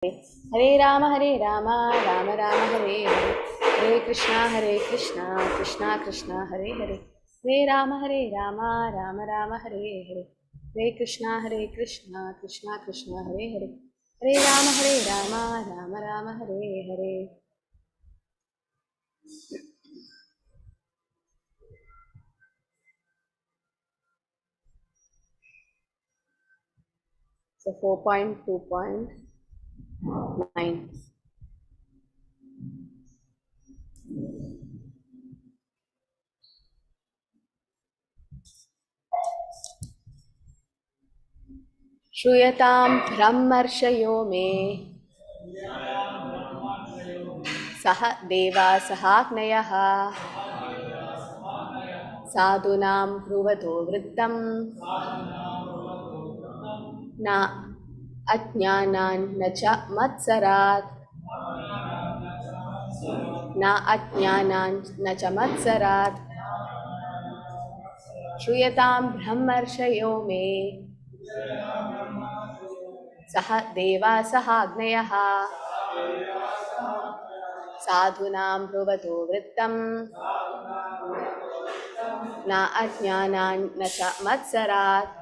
Hare Rama, Rama Rama, Hare Hare. Hare Krishna, Krishna Krishna, Hare Hare. Hare Rama, Rama Rama, Hare Hare. Hare Krishna, Krishna Krishna, Hare Hare. Hare Rama, Rama Rama, Hare Hare. So 4.2.9. श्रूयतां ब्रह्मर्षयो मे सह देवा सहाग्नयः साधूनां ब्रुवतो वृत्तं न अज्ञानान् न च मत्सरात् श्रूयतां ब्रह्मर्षयो मे सह देवा सहाग्नयः साधूनां ब्रुवतो वृत्तं न अज्ञानान् न च मत्सरात्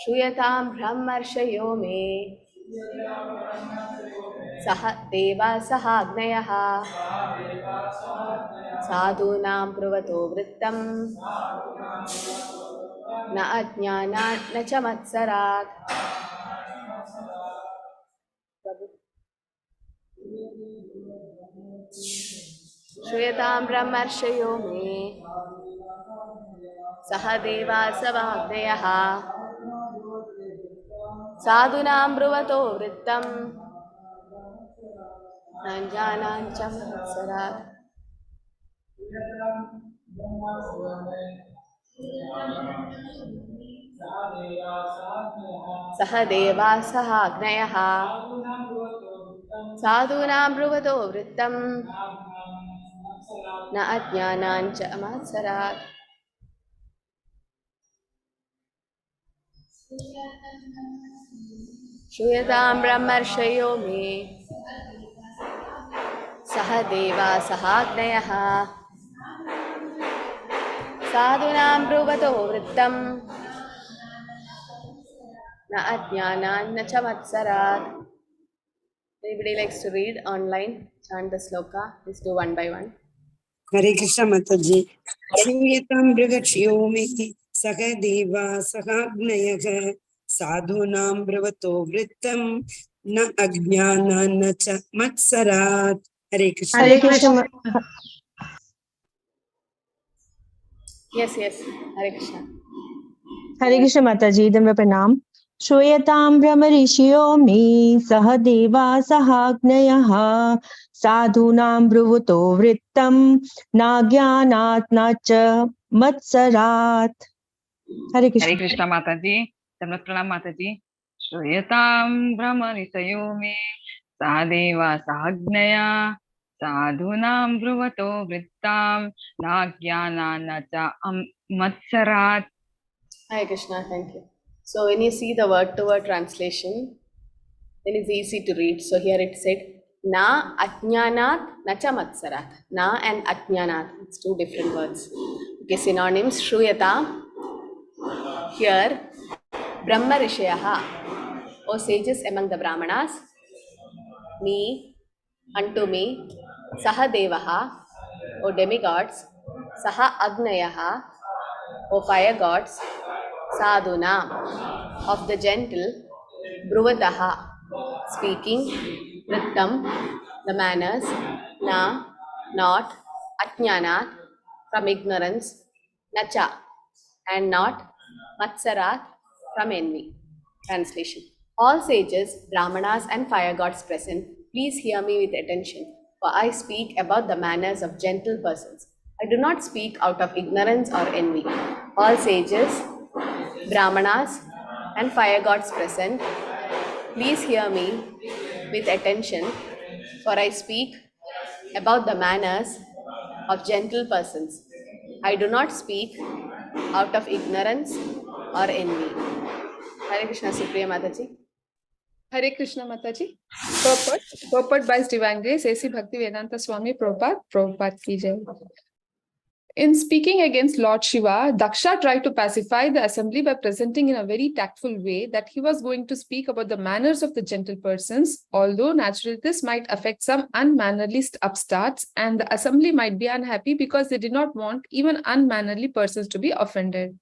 श्रूयतां ब्रह्मर्षयो मे सह देवा सहाग्नयः साधूनां ब्रुवतो वृत्तं न अज्ञानान् न च मत्सरात् श्रूयतां ब्रह्मर्षयो मे सह देवा सहाग्नयः साधूनां ब्रुवतो वृत्तं न अज्ञानान् च मत्सरात् सह देवा सहाग्नयः साधूनां ब्रुवतो वृत्तं न अज्ञानान् च मत्सरात् श्रूयतां ब्रह्मर्षयो मे सह देवा सहाग्नयः साधूनां ब्रुवतो वृत्तं न अज्ञानान् न च मत्सरात्. Anybody likes to read online, chant the sloka? Let's do one by one. Hare Krishna Mataji. Shruyatam Brigachyo me Saha Deva Sahagnayaka Sadhunam Bravato Vrittam Na Ajnana Na Cha Matsarat. Hare Krishna. Hare Krishna. Yes. Hare Krishna. Hare Krishna Mataji. Damya pranam. Shruyatam brahmarishyo me sah deva sahagnayaha sadhunam bruvuto vrittam nagyanat nacha matsarat. Hare Krishna. Hare Krishna Mataji. Damya pranam Mataji. Shruyatam brahmarishyo me sadeva sahagnaya sadhunam bruvato vrittam nagyanana cha matsarat. Hare Krishna, thank you. So when you see the word-to-word translation, then it's easy to read. So here it said, Na ajnanat na cha matsarat. Na and ajnanat, it's two different words. Okay, synonyms, Shruyata. Here, Brahma Rishayaha, O sages among the Brahmanas, me, unto me, Saha Devaha, O demigods, Saha Agnayaha, O fire gods, Sadhuna, of the gentle, Bruvataha, speaking, Vrittam, the manners, Na, not, Ajnanat, from ignorance, Nacha, and not, Matsarat, from envy. Translation. All sages, Brahmanas and fire gods present, please hear me with attention, for I speak about the manners of gentle persons. I do not speak out of ignorance or envy. All sages, Brahmanas and fire gods present, please hear me with attention, for I speak about the manners of gentle persons. I do not speak out of ignorance or envy. Hare Krishna, Supriya Mataji. Hare Krishna Mataji. Purport by His Divine Grace, A.C. Bhaktivedanta Swami Prabhupada ki jai. In speaking against Lord Shiva, Daksha tried to pacify the assembly by presenting in a very tactful way that he was going to speak about the manners of the gentle persons, although naturally this might affect some unmannerly upstarts, and the assembly might be unhappy because they did not want even unmannerly persons to be offended.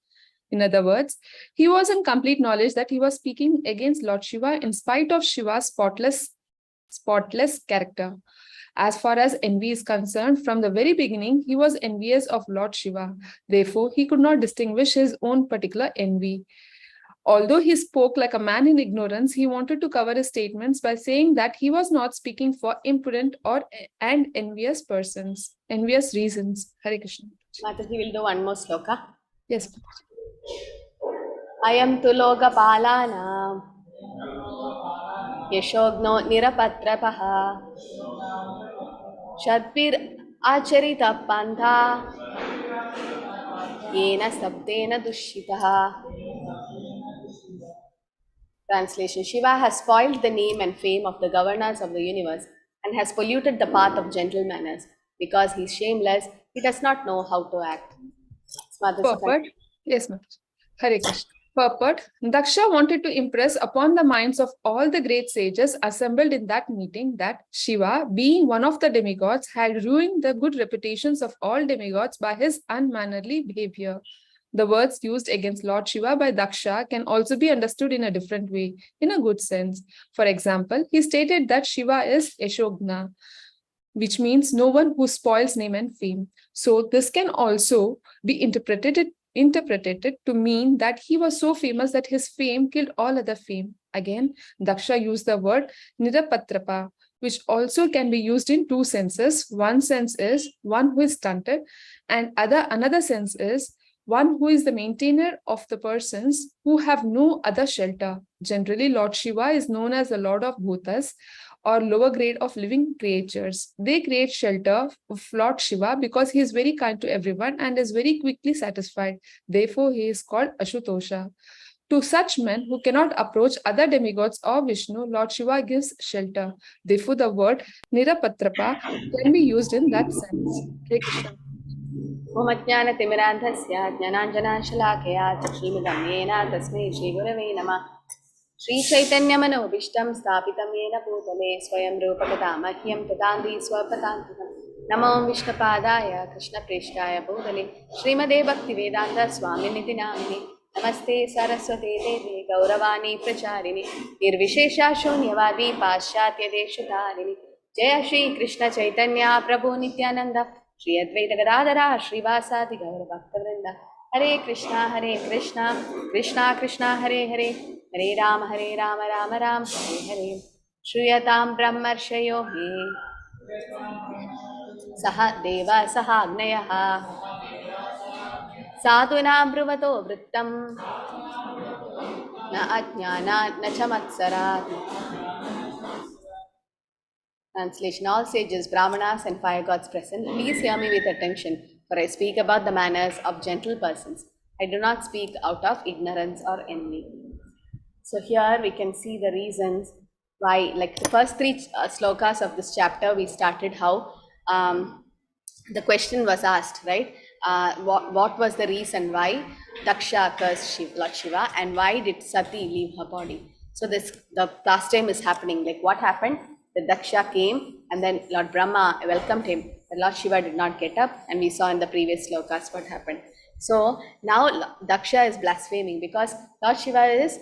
In other words, he was in complete knowledge that he was speaking against Lord Shiva in spite of Shiva's spotless character. As far as envy is concerned, from the very beginning, he was envious of Lord Shiva. Therefore, he could not distinguish his own particular envy. Although he spoke like a man in ignorance, he wanted to cover his statements by saying that he was not speaking for imprudent and envious reasons. Hare Krishna. Mataji will do one more sloka. Yes. Ayam tu lokapalana yashogno nirapatrapaha shadvir acharita pantha yena sabdena dushitaha. Translation: Shiva has spoiled the name and fame of the governors of the universe and has polluted the path of gentle manners. Because he is shameless, he does not know how to act. Purport. Yes, ma'am. Hare Krishna. Purport. Daksha wanted to impress upon the minds of all the great sages assembled in that meeting that Shiva, being one of the demigods, had ruined the good reputations of all demigods by his unmannerly behavior. The words used against Lord Shiva by Daksha can also be understood in a different way, in a good sense. For example, he stated that Shiva is Yashogna, which means no one who spoils name and fame. So this can also be interpreted to mean that he was so famous that his fame killed all other fame. Again, Daksha used the word Nirapatrapa, which also can be used in two senses. One sense is one who is stunted, and another sense is one who is the maintainer of the persons who have no other shelter. Generally, Lord Shiva is known as the Lord of Bhutas, or lower grade of living creatures. They create shelter of Lord Shiva because he is very kind to everyone and is very quickly satisfied. Therefore, he is called Ashutosha. To such men who cannot approach other demigods or Vishnu, Lord Shiva gives shelter. Therefore, the word Nirapatrapa can be used in that sense. Hare Krishna. Om Ajnana Timirandhasya Jnananjanashalakhya Chakshimidam Yena Tasmai Shri Gurave Namah. Shri Chaitanya Manobishtam Stapitam Yena Bhutale Swayam Rupakatamahyam Tadandi Swapatantikam. Namo Vishnapadaya Krishna Preshtaya Bhutale Srimade Bhaktivedanta Swaminiti Namini. Namaste Saraswate Deve Gauravani Pracharini Nirvishesha Shunyavadi Paschatya Deshatarini. Jaya Shri Krishna Chaitanya Prabhu Nityananda Shri Advaita Gadadhara Srivasadi Gaura Bhaktavrinda. Hare Krishna, Krishna Krishna, Hare Hare, Hare Rama, Rama Rama, Hare Hare. Shruyatam Brahmarshayo me Saha Deva Sahagnaya Sadhunam Bruvato Vrittam Na Ajnana Na Chamatsarat. Translation: All sages, brahmanas, and fire gods present, please hear me with attention, for I speak about the manners of gentle persons. I do not speak out of ignorance or envy. So here we can see the reasons why, like the first three slokas of this chapter, we started how the question was asked, right? What was the reason why Daksha cursed Lord Shiva, and why did Sati leave her body? So the pastime is happening. Like what happened? The Daksha came, and then Lord Brahma welcomed him. But Lord Shiva did not get up, and we saw in the previous slokas what happened. So now Daksha is blaspheming because Lord Shiva is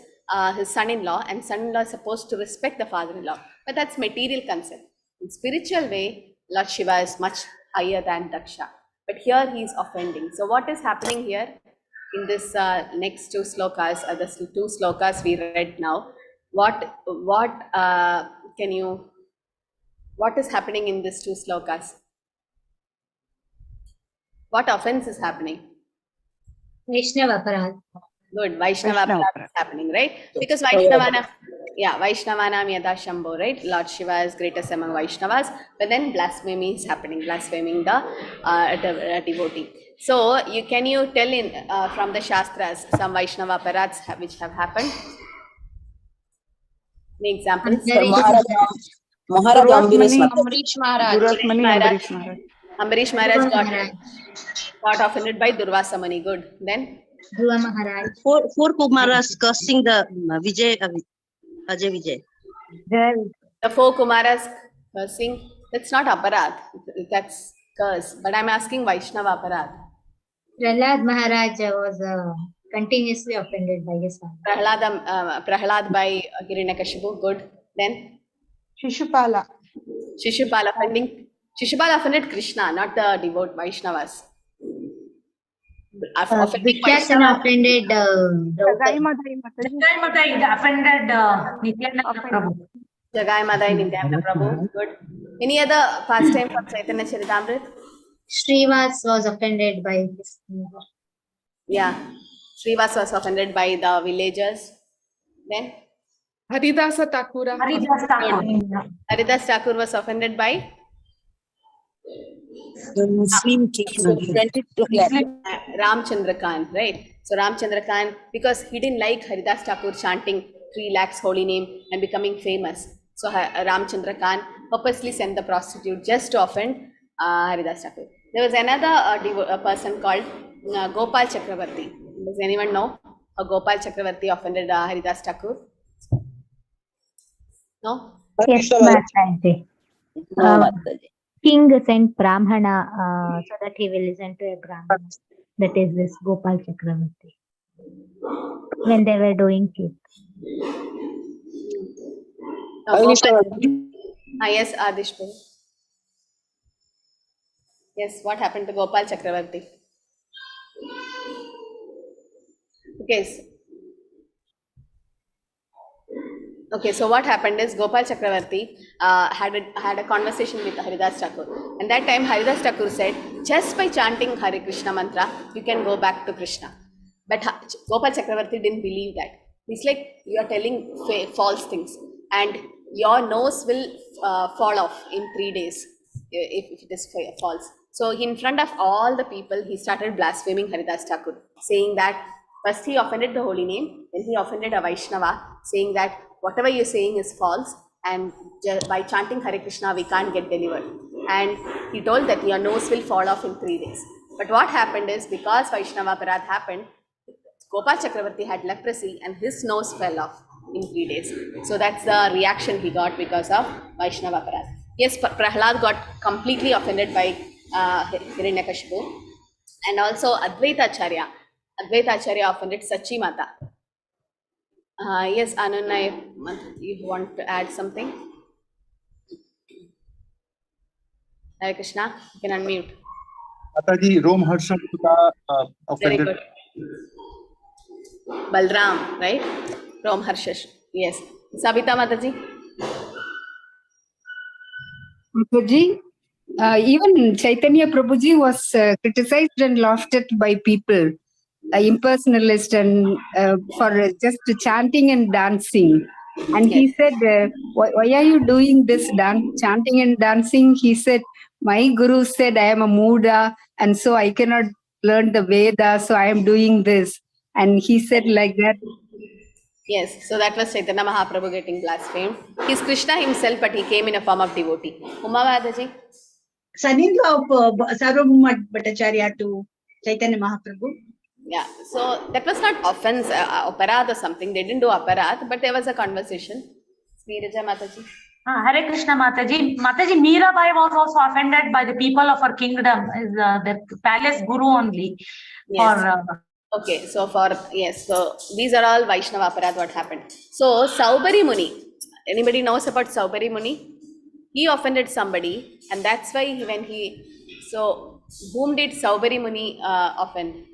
his son-in-law, and son-in-law is supposed to respect the father-in-law. But that's material concern. In spiritual way, Lord Shiva is much higher than Daksha. But here he is offending. So what is happening here in this next two slokas, the two slokas we read now? What is happening in these two slokas? What offense is happening? Vaishnava Aparad. Good, Vaishnava Aparad is happening, right? Because Vaishnavanam Yada Shambho, right? Lord Shiva is greatest among Vaishnavas, but then blasphemy is happening, blaspheming the devotee. So, can you tell from the Shastras some Vaishnava Aparads which have happened? Any examples? Maharaj Ambarish Maharaj. Amrish Maharaj. Durasmani Maharaj. Ambarish Maharaj. Ambarish Maharaj Dhruva got Maharaj. offended by Durvasa Muni. Good. Then Dhruva Maharaj. Four Kumaras cursing the Ajay Vijay. the four Kumaras cursing, that's not aparad, that's curse. But I'm asking Vaishnava aparad. Prahlad Maharaj was continuously offended by his father. Prahlad by Hiranyakashipu. Good. Then Shishupala. Shishupala offended Krishna, not the devout Vaishnavas. Offending Vidyasana Vaishnava, offended Draupadi. offended Nityananda Prabhu. Jagai Madai Nityananda Prabhu. Good. Any other pastime from Chaitanya Charitamrita? Srivas was offended by his mother. Yeah. Srivas was offended by the villagers. Then Haridasa Thakura. Haridas Thakur. Haridas Thakur was offended by The Muslim king. Ramchandra Khan, right? So Ramchandra Khan, because he didn't like Haridas Thakur chanting 3 lakhs holy name and becoming famous. So Ramchandra Khan purposely sent the prostitute just to offend Haridas Thakur. There was another person called Gopal Chakravarti. Does anyone know how Gopal Chakravarti offended Haridas Thakur? No? Yes, Mataji. King sent Brahmana so that he will listen to a Brahmana. That is this Gopal Chakravarti. When they were doing it. Yes, Adish. Yes, what happened to Gopal Chakravarti? Okay, so what happened is Gopal Chakravarti had a conversation with Haridas Thakur. And that time Haridas Thakur said, just by chanting Hare Krishna mantra, you can go back to Krishna. But Gopal Chakravarti didn't believe that. He's like, you are telling false things and your nose will fall off in 3 days if it is false. So in front of all the people, he started blaspheming Haridas Thakur, saying that first he offended the holy name, then he offended a Vaishnava, saying that whatever you're saying is false and by chanting Hare Krishna, we can't get delivered. And he told that your nose will fall off in 3 days. But what happened is, because Vaishnava Parad happened, Gopal Chakravarti had leprosy and his nose fell off in 3 days. So that's the reaction he got because of Vaishnava Parad. Yes, Prahlad got completely offended by Hiranyakashipu. And also Advaita Acharya offended Sachi Mata. Yes, Ananya, you want to add something? Hare Krishna, you can unmute. Mataji, Rom Harsha Very offended. good. Balram, right? Rom Harshash. Yes. Sabita Mataji. Mataji, even Chaitanya Prabhuji was criticized and laughed at by people, impersonalist and for just chanting and dancing. And he said, why are you doing this chanting and dancing? He said, my guru said I am a Muda and so I cannot learn the Veda, so I am doing this. And he said like that. Yes, so that was Chaitanya Mahaprabhu getting blasphemed. He's Krishna himself, but he came in a form of devotee. Umavadaji? Son-in-law of Sarvabhauma Bhattacharya to Chaitanya Mahaprabhu. Yeah, so that was not offense, aparad or something. They didn't do aparad, but there was a conversation. Smeeraja Mataji. Hare Krishna Mataji. Mataji, Mirabai was also offended by the people of her kingdom, is the palace guru only. Yes. For, okay, so so these are all Vaishnava aparad what happened. So Saubari Muni, anybody knows about Saubari Muni? He offended somebody, and that's why so whom did Saubari Muni offend?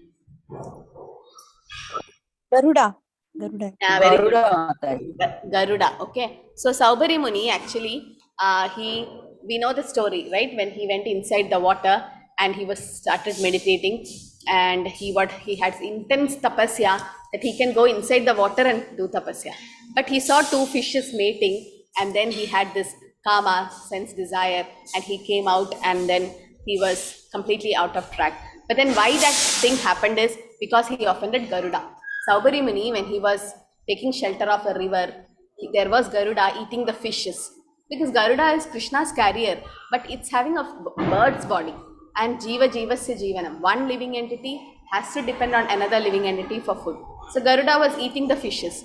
Garuda. Yeah, very good. Garuda. Okay. So Saubari Muni actually, we know the story, right? When he went inside the water and he started meditating, and he had intense tapasya that he can go inside the water and do tapasya. But he saw 2 fishes mating, and then he had this kama, sense desire, and he came out, and then he was completely out of track. But then why that thing happened is because he offended Garuda. Saubari Muni, when he was taking shelter of a river, there was Garuda eating the fishes, because Garuda is Krishna's carrier, but it's having a bird's body. And Jiva Jivasya Jivanam, one living entity has to depend on another living entity for food. So Garuda was eating the fishes.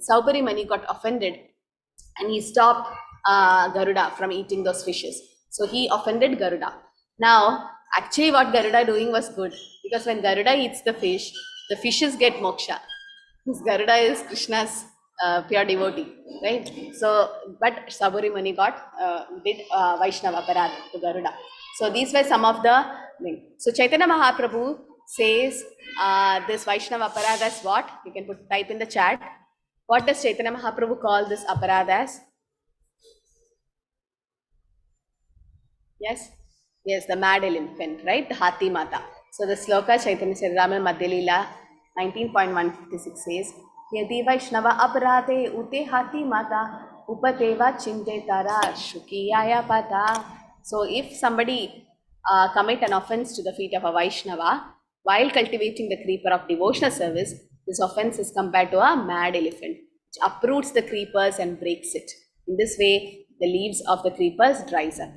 Saubhari Mani got offended and he stopped Garuda from eating those fishes. So he offended Garuda. Now, actually what Garuda doing was good, because when Garuda eats the fishes get moksha. Because Garuda is Krishna's pure devotee, right? So, but Saburi Muni did Vaishnava Aparad to Garuda. So these were some of the things. So Chaitanya Mahaprabhu says this Vaishnava Aparad as what? You can type in the chat. What does Chaitanya Mahaprabhu call this Aparad as? Yes? Yes, the mad elephant, right? The Hathi Mata. So the sloka Chaitanya Charitamrita Madhya Leela 19.156 says, Yadi Vaishnava Aparade Ute Hathi Mata Upateva Chinte Tara Shukiyaya Pata. So if somebody commit an offense to the feet of a Vaishnava while cultivating the creeper of devotional service, this offense is compared to a mad elephant, which uproots the creepers and breaks it. In this way, the leaves of the creepers dries up.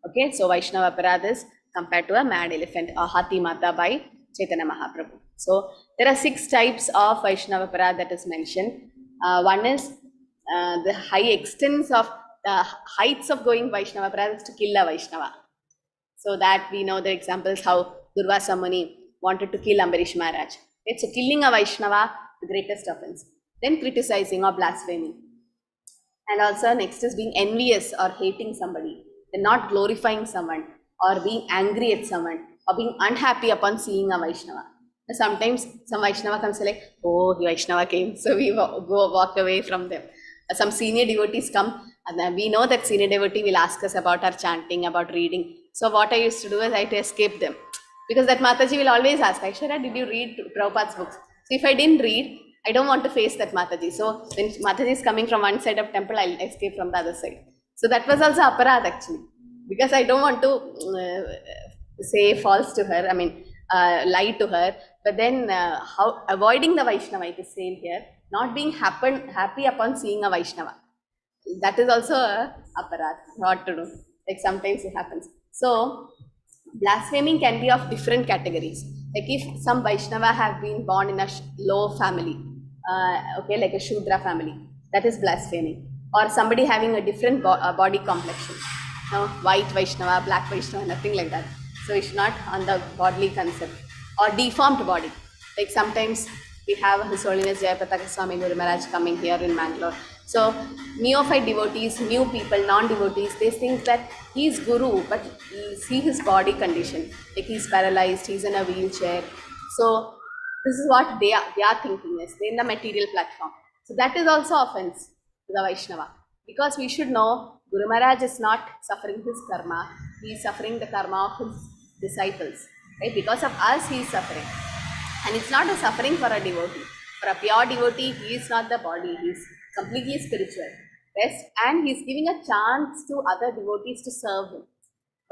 Okay, so Vaishnava Aparad is compared to a mad elephant, or Hathi Mata by Chaitanya Mahaprabhu. So there are 6 types of Vaishnava Aparad that is mentioned. One is the high extents of the heights of going Vaishnava Aparad is to kill a Vaishnava. So that we know the examples how Durvasa Muni wanted to kill Ambarish Maharaj. Okay, so killing a Vaishnava, the greatest offense. Then criticizing or blaspheming. And also next is being envious or hating somebody. Then not glorifying someone, or being angry at someone, or being unhappy upon seeing a Vaishnava. Sometimes some Vaishnava comes like, oh, the Vaishnava came, so we walk away from them. Some senior devotees come, and then we know that senior devotee will ask us about our chanting, about reading. So what I used to do is I had to escape them. Because that Mataji will always ask, Aishwarya, did you read Prabhupada's books? So if I didn't read, I don't want to face that Mataji. So when Mataji is coming from one side of temple, I'll escape from the other side. So that was also aparad actually, because I don't want to say false to her, lie to her. But then how avoiding the Vaishnava, it is saying here, not being happy upon seeing a Vaishnava. That is also a aparad, not to do. Like sometimes it happens. So blaspheming can be of different categories. Like if some Vaishnava have been born in a low family, like a Shudra family, that is blaspheming. Or somebody having a different body complexion, white Vaishnava, black Vaishnava, nothing like that. So it's not on the bodily concept. Or deformed body. Like sometimes we have His Holiness Jayapataka Swami Guru Maharaj coming here in Mangalore. So neophyte devotees, new people, non-devotees, they think that he is Guru, but see his body condition. Like he's paralyzed, he's in a wheelchair. So this is what they are thinking is, they're in the material platform. So that is also offense to the Vaishnava. Because we should know, Guru Maharaj is not suffering his karma, he is suffering the karma of his disciples. Right? Because of us, he is suffering. And it's not a suffering for a devotee. For a pure devotee, he is not the body, he is completely spiritual. Yes? And he is giving a chance to other devotees to serve him.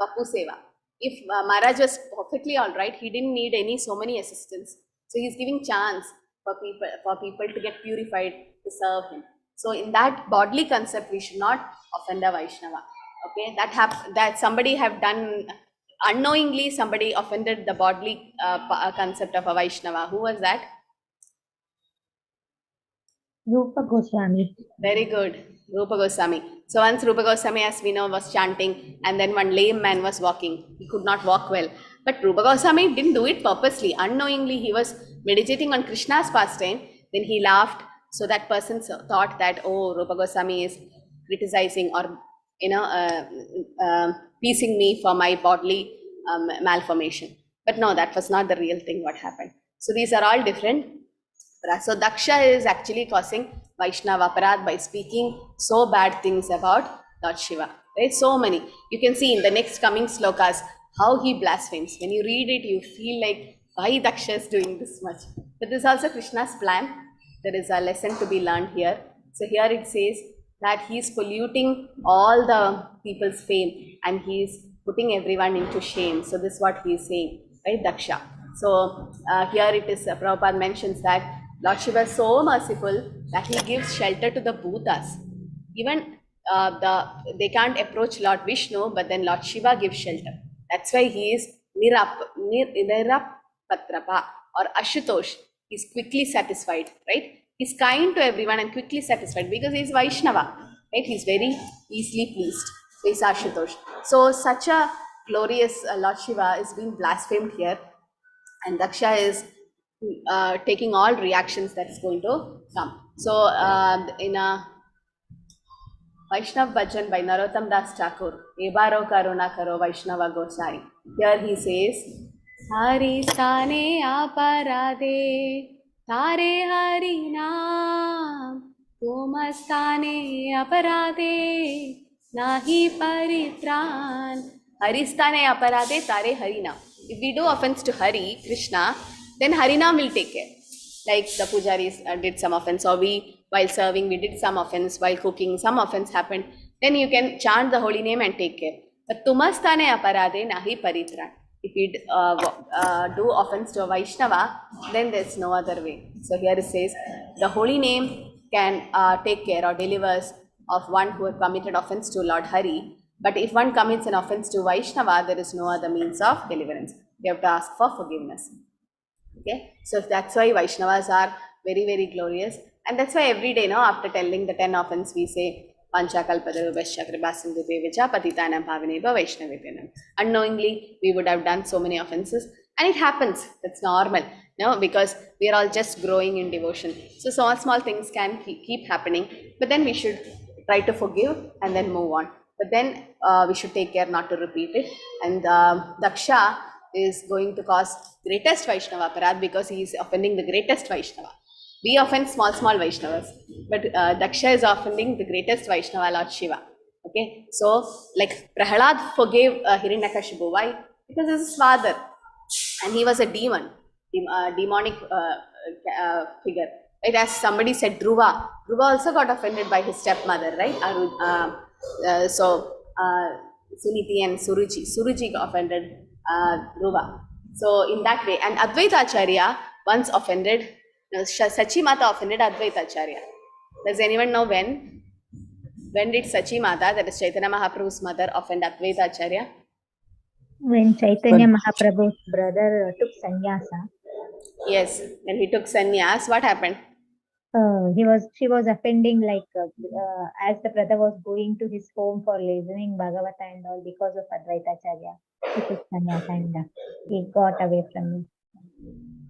Vapu Seva. If Maharaj was perfectly alright, he didn't need so many assistants. So he is giving chance for people to get purified to serve him. So in that bodily concept, we should not offend a Vaishnava. Okay, that somebody have done unknowingly, somebody offended the bodily concept of a Vaishnava. Who was that? Rupa Goswami. Very good, Rupa Goswami. So once Rupa Goswami, as we know, was chanting, and then one lame man was walking. He could not walk well. But Rupa Goswami didn't do it purposely. Unknowingly, he was meditating on Krishna's pastime. Then he laughed. So that person thought that, oh, Rupa Goswami is criticizing or, teasing me for my bodily malformation. But no, that was not the real thing what happened. So these are all different. So Daksha is actually causing Vaishnava Aparad by speaking so bad things about Lord Shiva. Right? So many. You can see in the next coming slokas how he blasphemes. When you read it, you feel like, why Daksha is doing this much? But this is also Krishna's plan. There is a lesson to be learned here. So here it says that he is polluting all the people's fame and he is putting everyone into shame. So this is what he is saying, right? Daksha. So here it is, Prabhupada mentions that Lord Shiva is so merciful that he gives shelter to the bhutas. Even they can't approach Lord Vishnu, but then Lord Shiva gives shelter. That's why he is Nirapatrapa or Ashutosh. He's quickly satisfied, right? He's kind to everyone and quickly satisfied because he's Vaishnava, right? He's very easily pleased. So he's Ashutosh. So such a glorious Lord Shiva is being blasphemed here, and Daksha is taking all reactions that's going to come. So in a Vaishnav Bhajan by Narottam Das Thakur, Ebaro Karuna Karo Vaishnava Gosai. Here he says, Hari Stane Aparade, Tare Hari Naam, Tumastane Aparade, Nahi Paritran. Hari Stane Aparade, Tare Hari Naam. If we do offense to Hari, Krishna, then Harinam will take care. Like the pujaris did some offense, or we, while serving, we did some offense, while cooking, some offense happened. Then you can chant the holy name and take care. But tumastane aparade nahi paritran. If we do offense to a Vaishnava, then there's no other way. So here it says, the holy name can take care or delivers of one who has committed offense to Lord Hari. But if one commits an offense to Vaishnava, there is no other means of deliverance. You have to ask for forgiveness. Okay, so that's why Vaishnavas are very, very glorious. And that's why every day, after telling the 10 offense, we say, Panchakalpadarubhasya Kripasindhudevacha Patitanam Pavaneba Vaishnavetanam. Unknowingly, we would have done so many offenses. And it happens. That's normal. Because we are all just growing in devotion. So small things can keep happening. But then we should try to forgive and then move on. But then we should take care not to repeat it. And Daksha is going to cause greatest Vaishnava aparad because he is offending the greatest Vaishnava. We offend small Vaishnavas, but Daksha is offending the greatest Vaishnava, Lord Shiva. Okay, so like Prahalad forgave Hiranyakashipu. Why? Because he's his father, and he was a demon, demonic figure. Right? As somebody said, Dhruva also got offended by his stepmother, right? Suniti and Suruchi got offended Dhruva. So in that way, and Advaita Acharya once offended, Sachi Mata offended Advaita Acharya. Does anyone know when? When did Sachi Mata, that is Chaitanya Mahaprabhu's mother, offend Advaita Acharya? When Chaitanya Mahaprabhu's brother took sannyasa. Yes, when he took sannyas, what happened? She was offending, as the brother was going to his home for listening Bhagavata and all, because of Advaita Acharya. He took sannyasa and he got away from him.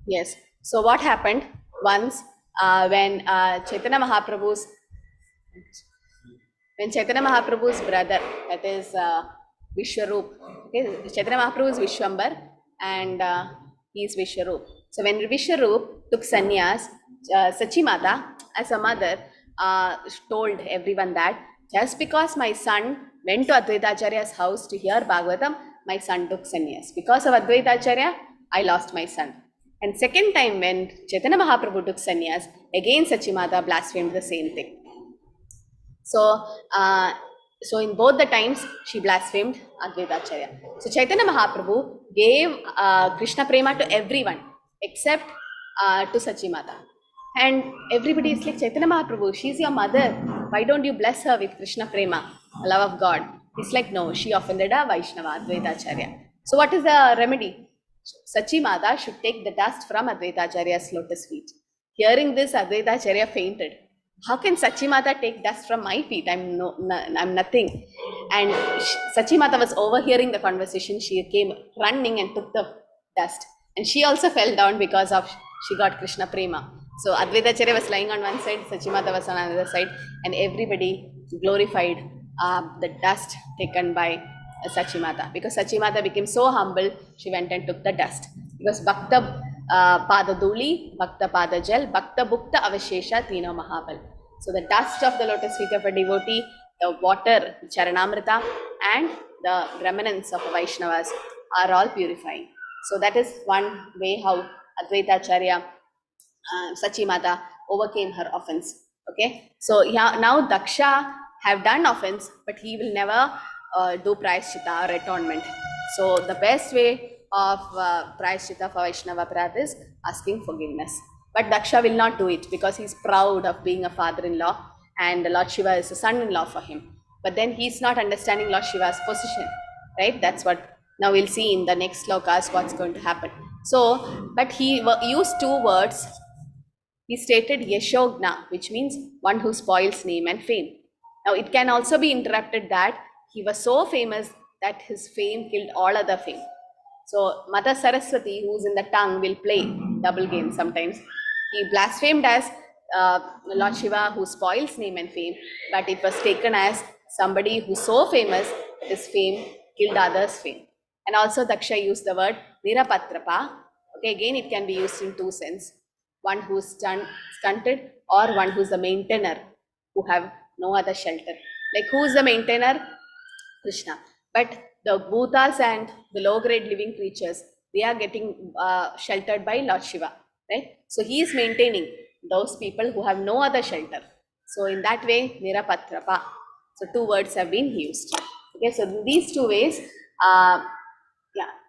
Yes. So what happened once when Chaitanya Mahaprabhu's brother, that is Vishwaroop, okay, Chaitanya Mahaprabhu is Vishwambar and he is Vishwaroop. So when Vishwaroop took sannyas, Sachi Mata, as a mother, told everyone that just because my son went to Advaita Acharya's house to hear Bhagavatam, my son took sannyas. Because of Advaita Acharya, I lost my son. And second time when Chaitanya Mahaprabhu took sannyas, again Sachi Mata blasphemed the same thing. So in both the times, she blasphemed Advaita Acharya. So Chaitanya Mahaprabhu gave Krishna Prema to everyone except to Sachi Mata. And everybody is like, Chaitanya Mahaprabhu, she's your mother. Why don't you bless her with Krishna Prema, love of God? It's like, no, she offended a Vaishnava, Advaita Acharya. So what is the remedy? Sachi Mata should take the dust from Advaita Acharya's lotus feet. Hearing this, Advaita Acharya fainted. How can Sachi Mata take dust from my feet? I'm nothing. And Sachi Mata was overhearing the conversation. She came running and took the dust. And she also fell down because of she got Krishna Prema. So Advaita Acharya was lying on one side, Sachi Mata was on another side, and everybody glorified the dust taken by Sachi Mata. Because Sachi Mata became so humble, she went and took the dust. Because Bhakta Pada Duli, Bhakta Pada Jal, Bhakta Bhukta Avashesha Tino Mahabal. So the dust of the lotus feet of a devotee, the water, Charanamrita, and the remnants of Vaishnavas are all purifying. So that is one way how Advaita Acharya, Sachi Mata overcame her offense. Okay, so now Daksha have done offense, but he will never do prayashchita or atonement. So the best way of prayashchita for Vaishnava Aparad is asking forgiveness. But Daksha will not do it because he's proud of being a father-in-law and Lord Shiva is a son-in-law for him. But then he's not understanding Lord Shiva's position, right? That's what now we'll see in the next slokas what's going to happen. So, but he used two words. He stated Yashogna, which means one who spoils name and fame. Now, it can also be interpreted that he was so famous that his fame killed all other fame. So, Mother Saraswati, who's in the tongue, will play double game sometimes. He blasphemed as Lord Shiva, who spoils name and fame, but it was taken as somebody who's so famous that his fame killed others' fame. And also, Daksha used the word Nirapatrapa. Okay, again, it can be used in two senses. One who's stunted or one who's the maintainer, who have no other shelter. Like, who's the maintainer? Krishna. But the bhutas and the low-grade living creatures, they are getting sheltered by Lord Shiva, right? So he is maintaining those people who have no other shelter. So in that way, Nirapatrapa. So two words have been used. Okay, so in these two ways, yeah.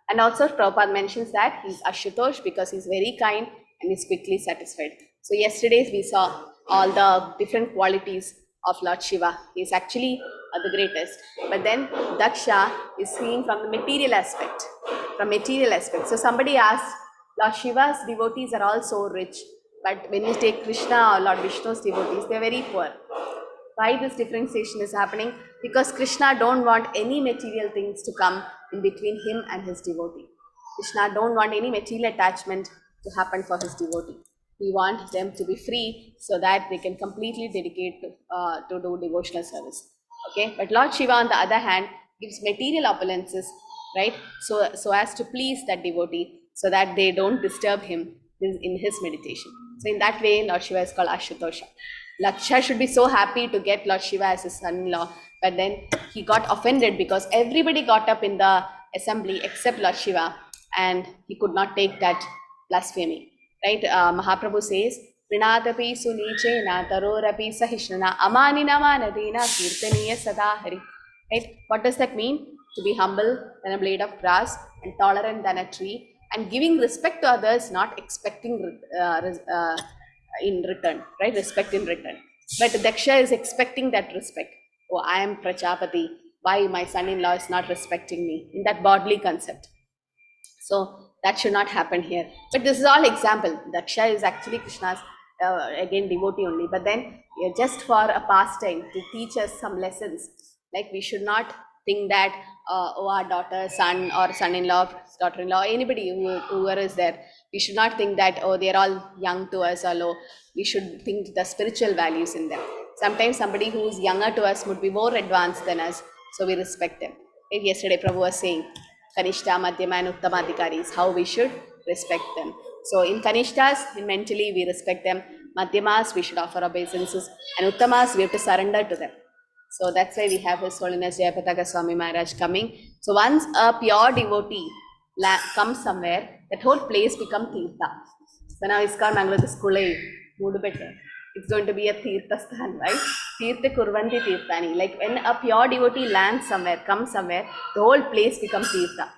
And also Prabhupada mentions that he's Ashutosh because he's very kind and is quickly satisfied. So yesterday we saw all the different qualities of Lord Shiva. He is actually the greatest. But then Daksha is seen from the material aspect. So somebody asked, Lord Shiva's devotees are all so rich, but when you take Krishna or Lord Vishnu's devotees, they're very poor. Why this differentiation is happening? Because Krishna don't want any material things to come in between him and his devotee. Krishna don't want any material attachment to happen for his devotee. He wants them to be free so that they can completely dedicate to do devotional service. Okay, but Lord Shiva on the other hand gives material opulences, right? So as to please that devotee, so that they don't disturb him in his meditation. So in that way, Lord Shiva is called Ashutosha. Laksha should be so happy to get Lord Shiva as his son-in-law, but then he got offended because everybody got up in the assembly except Lord Shiva, and he could not take that blasphemy. Right? Mahaprabhu says, Prinadapi sunichena tarorapi sahishnana amanina manadina kirtaniya sadahari. Right? What does that mean? To be humble than a blade of grass and tolerant than a tree, and giving respect to others, not expecting in return, right? Respect in return. But Daksha is expecting that respect. Oh, I am Prajapati. Why my son-in-law is not respecting me? In that bodily concept. So that should not happen here. But this is all example. Daksha is actually Krishna's, again, devotee only. But then just for a pastime to teach us some lessons. Like we should not think that, oh, our daughter, son or son-in-law, daughter-in-law, anybody, whoever is there, we should not think that, oh, they're all young to us or low. We should think the spiritual values in them. Sometimes somebody who is younger to us would be more advanced than us, so we respect them. Like yesterday, Prabhu was saying, Kanishta, Madhyama and Uttamadhikaris, how we should respect them. So in Kanishtas, mentally we respect them. Madhyamas, we should offer obeisances. And Uttamas, we have to surrender to them. So that's why we have His Holiness Jayapataka Swami Maharaj coming. So once a pure devotee comes somewhere, that whole place becomes Tirtha. So now ISKCON Mangalore school mood better. It's going to be a Tirtha sthan, right? Tirtha Kurvanti Tirthani. Like when a pure devotee lands somewhere, comes somewhere, the whole place becomes Tirtha,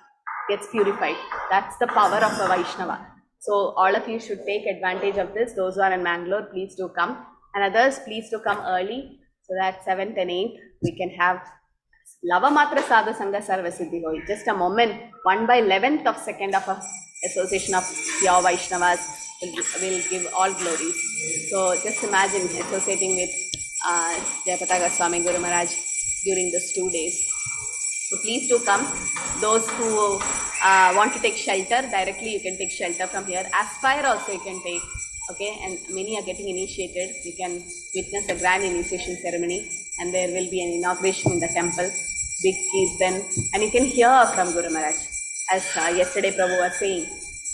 gets purified. That's the power of a Vaishnava. So all of you should take advantage of this. Those who are in Mangalore, please do come. And others, please do come early, so that 7th and 8th we can have Lava Matra Sadhu Sangha Sarva Siddhi Hoi. Just a moment, 1/11th of second of a association of pure Vaishnavas will give all glories. So just imagine associating with Jayapataka Swami Guru Maharaj during these 2 days. So please do come. Those who want to take shelter, directly you can take shelter from here. Aspire also you can take. Okay, and many are getting initiated. You can witness a grand initiation ceremony, and there will be an inauguration in the temple, big kirtan, and you can hear from Guru Maharaj. As yesterday Prabhu was saying,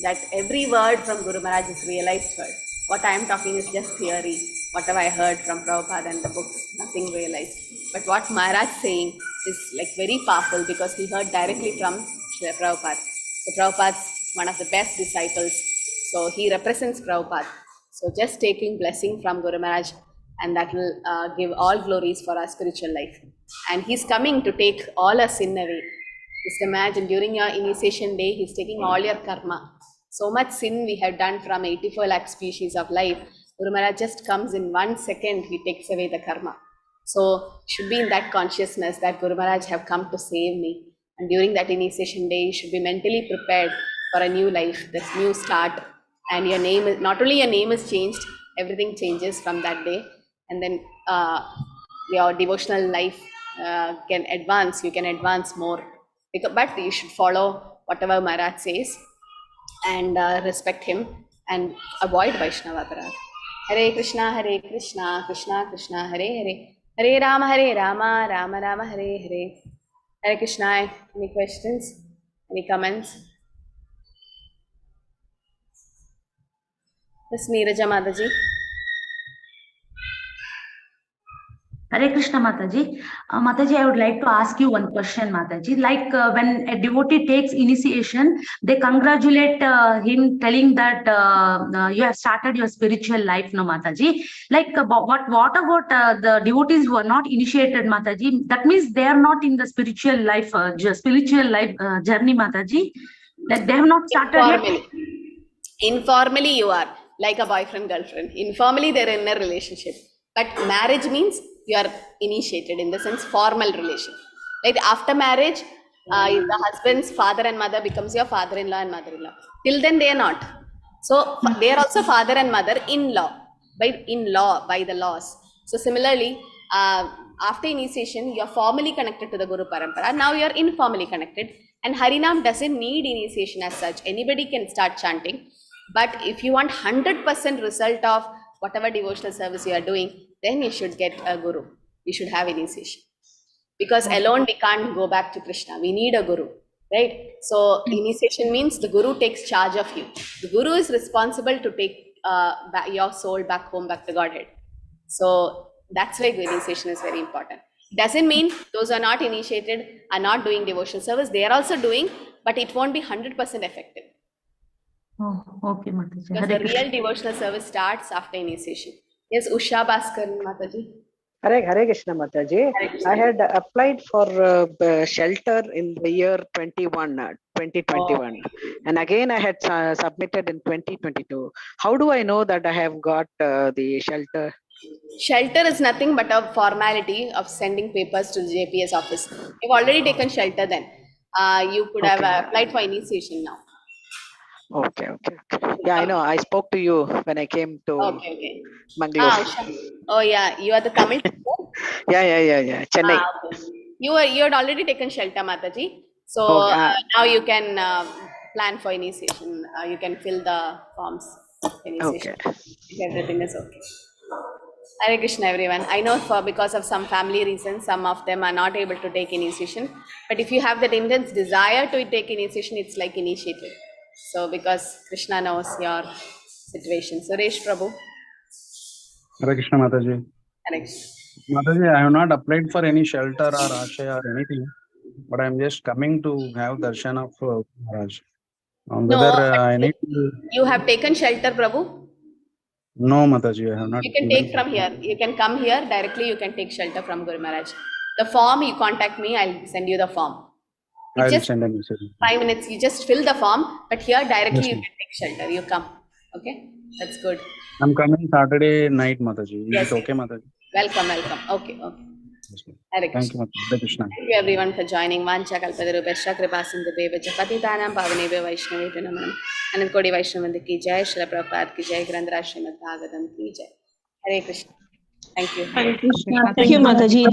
that every word from Guru Maharaj is realized word. What I am talking is just theory. Whatever I heard from Prabhupada and the books, nothing realized. But what Maharaj is saying is like very powerful, because he heard directly from Srila Prabhupada. So Prabhupada's one of the best disciples. So he represents Prabhupada. So just taking blessing from Guru Maharaj, and that will give all glories for our spiritual life. And he's coming to take all our sin away. Just imagine, during your initiation day, he's taking all your karma. So much sin we have done from 84 lakh species of life. Guru Maharaj just comes in 1 second, he takes away the karma. So should be in that consciousness that Guru Maharaj have come to save me. And during that initiation day, you should be mentally prepared for a new life, this new start. And your name is, not only your name is changed, everything changes from that day. And then your devotional life can advance, you can advance more. But you should follow whatever Maharaj says and respect him and avoid Vaishnava Aparadha. Hare Krishna, Krishna Krishna, Hare Hare. Hare Rama, Rama Rama, Hare Hare. Hare Krishna. Any questions? Any comments? Ms. Neeraja Mataji. Hare Krishna, Mataji. Mataji, I would like to ask you one question, Mataji. Like when a devotee takes initiation, they congratulate him, telling that you have started your spiritual life, no, Mataji. Like what about the devotees who are not initiated, Mataji? That means they are not in the spiritual life journey, Mataji. Like they have not started yet. Informally, you are like a boyfriend, girlfriend. Informally, they're in a relationship. But marriage means you are initiated, in the sense formal relation. Like after marriage, the husband's father and mother becomes your father-in-law and mother-in-law. Till then, they are not. So they are also father and mother-in-law by the laws. So similarly, after initiation, you are formally connected to the Guru Parampara. Now you are informally connected. And Harinam doesn't need initiation as such. Anybody can start chanting. But if you want 100% result of whatever devotional service you are doing, then you should get a guru. You should have initiation. Because alone we can't go back to Krishna. We need a guru, right? So initiation means the guru takes charge of you. The guru is responsible to take your soul back home, back to Godhead. So that's why initiation is very important. Doesn't mean those are not initiated are not doing devotional service. They are also doing, but it won't be 100% effective. Oh, okay, Mataji. Because the real devotional service starts after initiation. Yes, Usha Bhaskar Mataji. Hare Krishna, Mataji. I had applied for shelter in the year 2021, and again I had submitted in 2022. How do I know that I have got the shelter? Shelter is nothing but a formality of sending papers to the JPS office. You've already taken shelter then. You could have applied for initiation now. Okay. Yeah, I know. I spoke to you when I came to Mangalore. Oh yeah, you are the Tamil teacher? Yeah. Chennai. Okay. You had already taken shelter, Mataji. So now you can plan for initiation. You can fill the forms for initiation. If everything is okay. Hare Krishna, everyone. I know because of some family reasons, some of them are not able to take initiation. But if you have that intense desire to take initiation, it's like initiated. So because Krishna knows your situation. Suresh Prabhu. Hare Krishna, Mataji. Hare Krishna. Mataji, I have not applied for any shelter or ashaya or anything, but I am just coming to have darshan of Maharaj. I need to... You have taken shelter, Prabhu? No, Mataji, I have not. You can take from here. You can come here directly. You can take shelter from Guru Maharaj. The form, you contact me. I'll send you the form. I will send a message. 5 minutes. You just fill the form, but here directly you can take shelter. You come. Okay, that's good. I'm coming Saturday night, Mataji. Is it okay, Mataji? Welcome. Okay. Thank you, Mataji. Thank you everyone for joining. Vancha kalpatarupescha kripa sindhubheva patitanam pavanebhyo vaishnavebhyo namo. Anand Kodi Vaishnavanti ki jai, Srila Prabhupada ki jai, Grandhara Srimad Bhagavatam ki jai. Hare Krishna. Thank you. Hare Krishna. Thank you, Mataji.